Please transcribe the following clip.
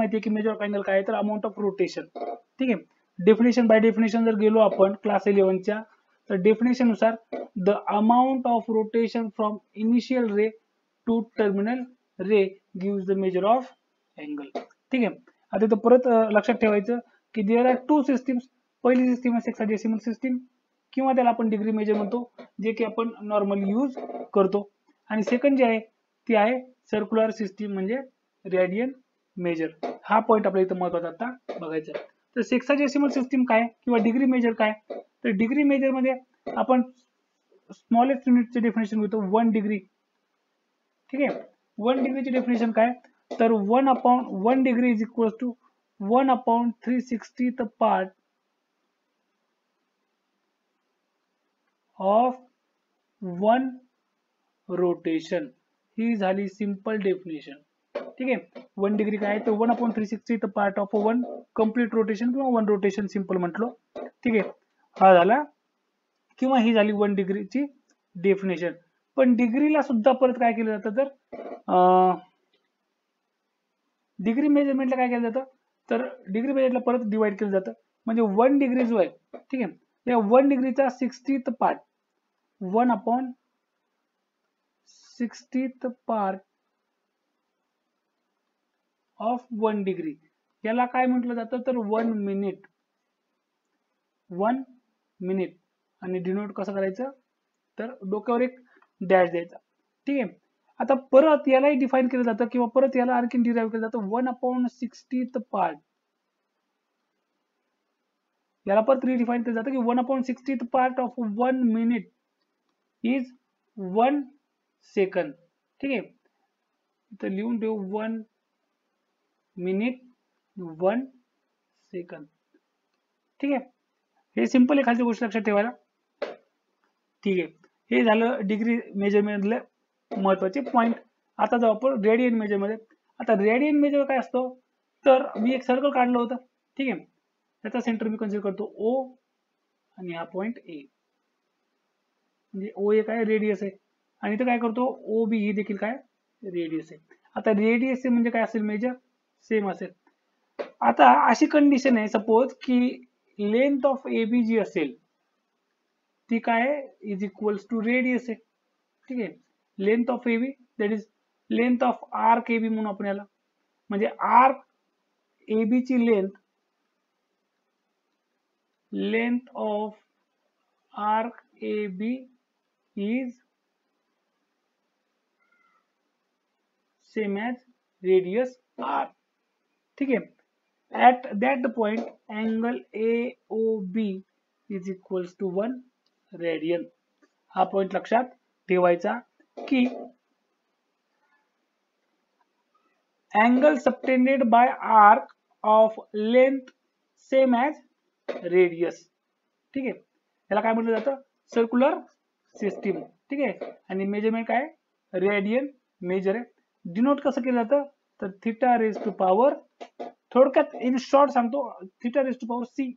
माहिती आहे की मेजर ऑफ अँगल काय आहे, तर अमाऊंट ऑफ रोटेशन. ठीक आहे, डेफिनेशन बाय डेफिनेशन जर गेलो आपण क्लास 11च्या, तर डेफिनेशन नुसार the amount of rotation from initial ray to terminal ray gives the measure of angle. ठीक आहे, आता इथं परत लक्षात ठेवायचं की देयर आर टू सिस्टीम्स. पहिली सिस्टीम आहे सेक्साडेसिमल सिस्टीम किंवा त्याला आपण डिग्री मेजर म्हणतो, जे की आपण नॉर्मली यूज करतो. आणि सेकंड जे आहे ती आहे सर्क्युलर सिस्टीम म्हणजे रेडियन मेजर. हा पॉईंट आपल्याला इथं महत्वाचा आता बघायचा आहे. तर सेक्साडेसिमल सिस्टीम काय किंवा डिग्री मेजर काय, तर डिग्री मेजर मध्ये आपण स्मॉलेस्ट युनिटचे डेफिनेशन घेतो 1 डिग्री. ठीक आहे, 1 डिग्रीची डेफिनेशन काय, तर 1/1 degree is equal to 1/360th part of 1 rotation. ही झाली सिंपल डेफिनेशन. ठीक आहे, 1 डिग्री काय तर 1/360th part of 1 complete rotation किंवा 1 रोटेशन सिंपल म्हटलो. ठीक आहे, हा झाला किंवा ही झाली 1 डिग्रीची डेफिनेशन. पण डिग्रीला सुद्धा परत काय केलं जातं, तर डिग्री मेजरमेंटला काय केलं जातं, तर डिग्री मेजरला परत डिवाइड केलं जातं. म्हणजे 1 डिग्री जो आहे, ठीक आहे, या 1 डिग्रीचा 60th part 1/60th part of 1 degree याला काय म्हटलं जातं, तर 1 मिनिट. 1 मिनिट आणि डिनोट कसं करायचं, तर डोक्यावर एक डॅश द्यायचा. ठीक आहे, आता परत यालाही डिफाइन केलं जातं किंवा परत याला आणखी डिराइव्ह केलं जातं 1/60th पार्ट. याला परत रिडिफाइन केलं जातं की 1/60th part of 1 minute is 1 second. ठीक आहे, इथं लिहून ठेवू 1 मिनिट 1 सेकंड. ठीक आहे, हे सिंपल आहे, खालची गोष्ट लक्षात ठेवायला. ठीक आहे, हे झालं डिग्री मेजरमेंट मधले महत्वाचे पॉइंट. आता जाऊ आपण रेडियन मेजर मध्ये. आता रेडियन मेजर काय असतो, तर मी एक सर्कल काढलं होतं. ठीक आहे, त्याचा सेंटर मी कन्सिडर करतो ओ आणि हा पॉइंट ए. म्हणजे ओ ए काय रेडियस आहे आणि इथं काय करतो ओ बी ही देखील काय रेडियस आहे. आता रेडियस म्हणजे काय असेल, मेजर सेम असेल. आता अशी कंडिशन आहे सपोज की लेंथ ऑफ ए बी जी असेल ती काय इज इक्वल्स टू रेडियस आहे. ठीक आहे, length of A B that is length of arc A B म्हणून आपण याला, म्हणजे आर्क ए बी ची length of arc A B is same as radius R. ठीक आहे, at that point angle AOB is equals to 1 radian. हा point लक्षात ठेवायचा की angle subtended by arc of length same as radius. ठीक आहे, याला काय म्हटलं जातं, सर्क्युलर सिस्टीम. ठीक आहे, आणि मेजरमेंट काय रेडियन मेजर आहे. डिनोट कसं केलं जातं, तर थीटा रेज टू पॉवर, थोडक्यात इन शॉर्ट सांगतो, theta raise to power C